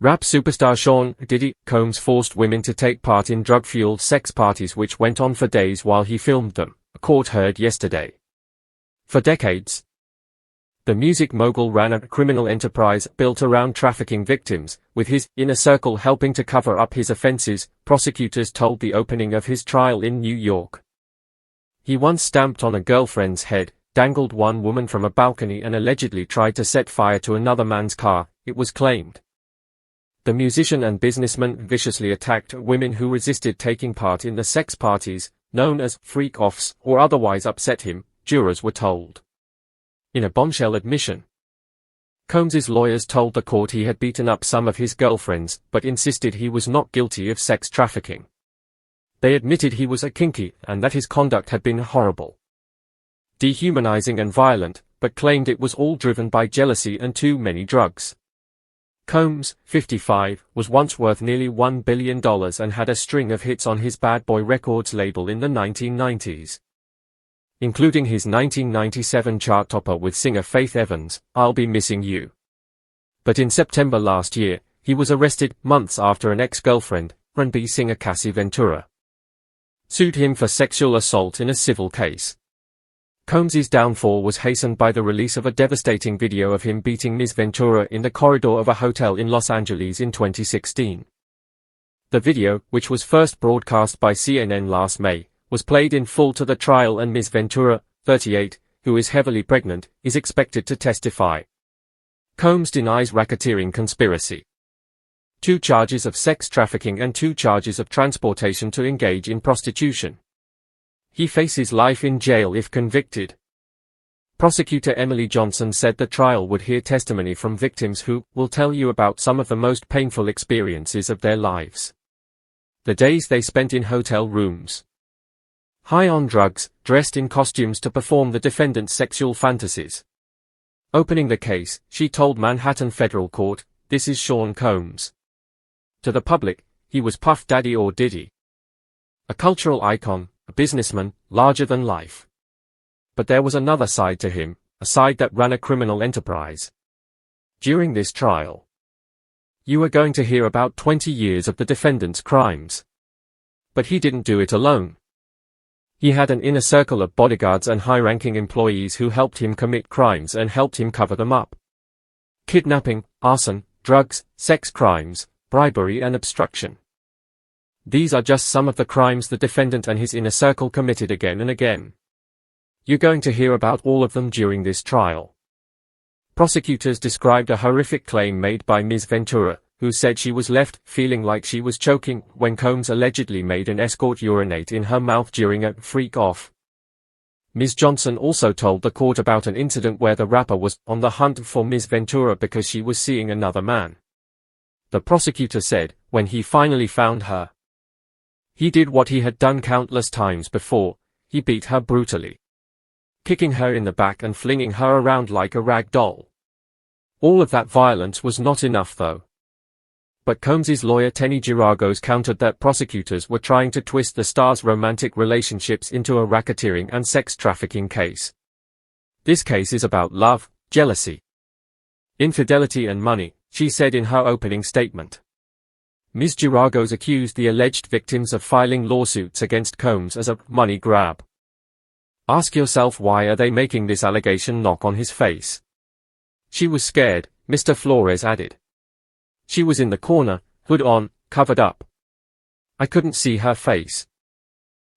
Rap superstar Sean Diddy Combs forced women to take part in drug-fueled sex parties which went on for days while he filmed them, a court heard yesterday. For decades, the music mogul ran a criminal enterprise built around trafficking victims, with his inner circle helping to cover up his offenses, prosecutors told the opening of his trial in New York. He once stamped on a girlfriend's head, dangled one woman from a balcony and allegedly tried to set fire to another man's car, it was claimed. The musician and businessman viciously attacked women who resisted taking part in the sex parties, known as freak-offs, or otherwise upset him, jurors were told. In a bombshell admission, Combs's lawyers told the court he had beaten up some of his girlfriends, but insisted he was not guilty of sex trafficking. They admitted he was a kinky and that his conduct had been horrible, dehumanizing and violent, but claimed it was all driven by jealousy and too many drugs. Combs, 55, was once worth nearly $1 billion and had a string of hits on his Bad Boy Records label in the 1990s. Including his 1997 chart topper with singer Faith Evans, I'll Be Missing You. But in September last year, he was arrested months after an ex-girlfriend, R&B singer Cassie Ventura, sued him for sexual assault in a civil case. Combs's downfall was hastened by the release of a devastating video of him beating Ms. Ventura in the corridor of a hotel in Los Angeles in 2016. The video, which was first broadcast by CNN last May, was played in full to the trial and Ms. Ventura, 38, who is heavily pregnant, is expected to testify. Combs denies racketeering conspiracy, 2 charges of sex trafficking and 2 charges of transportation to engage in prostitution. He faces life in jail if convicted. Prosecutor Emily Johnson said the trial would hear testimony from victims who will tell you about some of the most painful experiences of their lives. The days they spent in hotel rooms, high on drugs, dressed in costumes to perform the defendant's sexual fantasies. Opening the case, she told Manhattan Federal Court, "This is Sean Combs. To the public, he was Puff Daddy or Diddy. A cultural icon, a businessman, larger than life. But there was another side to him, a side that ran a criminal enterprise." During this trial, you are going to hear about 20 years of the defendant's crimes. But he didn't do it alone. He had an inner circle of bodyguards and high-ranking employees who helped him commit crimes and helped him cover them up. Kidnapping, arson, drugs, sex crimes, bribery and obstruction. These are just some of the crimes the defendant and his inner circle committed again and again. You're going to hear about all of them during this trial. Prosecutors described a horrific claim made by Ms. Ventura, who said she was left feeling like she was choking when Combs allegedly made an escort urinate in her mouth during a freak-off. Ms. Johnson also told the court about an incident where the rapper was on the hunt for Ms. Ventura because she was seeing another man. The prosecutor said, when he finally found her, he did what he had done countless times before, he beat her brutally, kicking her in the back and flinging her around like a rag doll. All of that violence was not enough though. But Combs's lawyer Tenny Giragos countered that prosecutors were trying to twist the star's romantic relationships into a racketeering and sex trafficking case. This case is about love, jealousy, infidelity and money, she said in her opening statement. Ms. Giragos accused the alleged victims of filing lawsuits against Combs as a money grab. Ask yourself, why are they making this allegation knock on his face? She was scared, Mr. Flores added. She was in the corner, hood on, covered up. I couldn't see her face.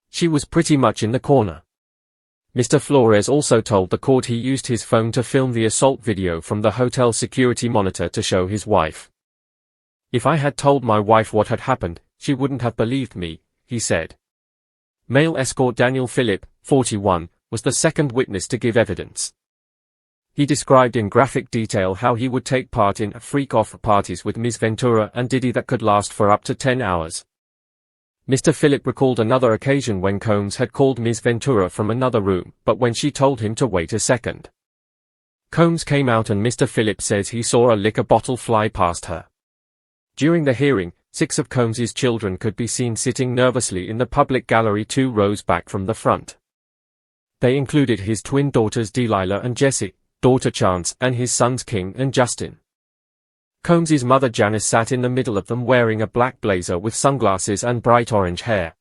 She was pretty much in the corner. Mr. Flores also told the court he used his phone to film the assault video from the hotel security monitor to show his wife. If I had told my wife what had happened, she wouldn't have believed me, he said. Male escort Daniel Phillip, 41, was the second witness to give evidence. He described in graphic detail how he would take part in freak-off parties with Ms. Ventura and Diddy that could last for up to 10 hours. Mr. Phillip recalled another occasion when Combs had called Ms. Ventura from another room, but when she told him to wait a second, Combs came out and Mr. Phillip says he saw a liquor bottle fly past her. During the hearing, 6 of Combs's children could be seen sitting nervously in the public gallery 2 rows back from the front. They included his twin daughters Delilah and Jessie, daughter Chance, and his sons King and Justin. Combs's mother Janice sat in the middle of them wearing a black blazer with sunglasses and bright orange hair.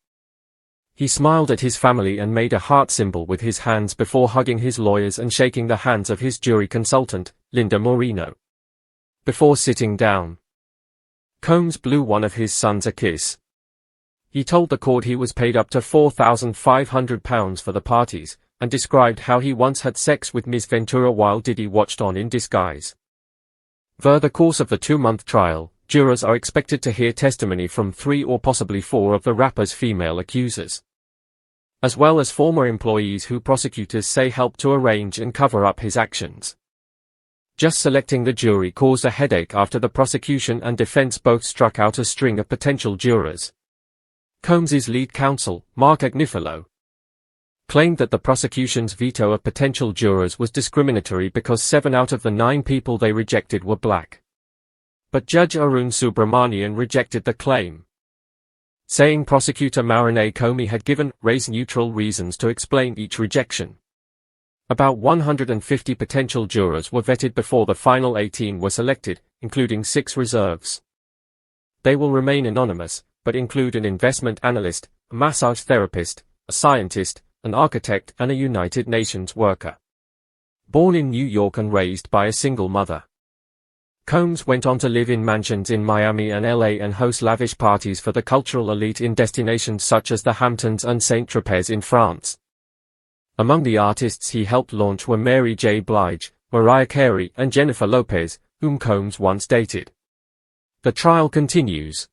He smiled at his family and made a heart symbol with his hands before hugging his lawyers and shaking the hands of his jury consultant, Linda Moreno. Before sitting down, Combs blew one of his sons a kiss. He told the court he was paid up to £4,500 for the parties, and described how he once had sex with Ms. Ventura while Diddy watched on in disguise. For the course of the 2-month trial, jurors are expected to hear testimony from 3 or possibly 4 of the rapper's female accusers, as well as former employees who prosecutors say helped to arrange and cover up his actions. Just selecting the jury caused a headache after the prosecution and defense both struck out a string of potential jurors. Combs's lead counsel, Mark Agnifilo, claimed that the prosecution's veto of potential jurors was discriminatory because 7 out of the 9 people they rejected were black. But Judge Arun Subramanian rejected the claim, saying prosecutor Marinay Comey had given race-neutral reasons to explain each rejection. About 150 potential jurors were vetted before the final 18 were selected, including 6 reserves. They will remain anonymous, but include an investment analyst, a massage therapist, a scientist, an architect and a United Nations worker. Born in New York and raised by a single mother, Combs went on to live in mansions in Miami and LA and host lavish parties for the cultural elite in destinations such as the Hamptons and Saint-Tropez in France. Among the artists he helped launch were Mary J. Blige, Mariah Carey and Jennifer Lopez, whom Combs once dated. The trial continues.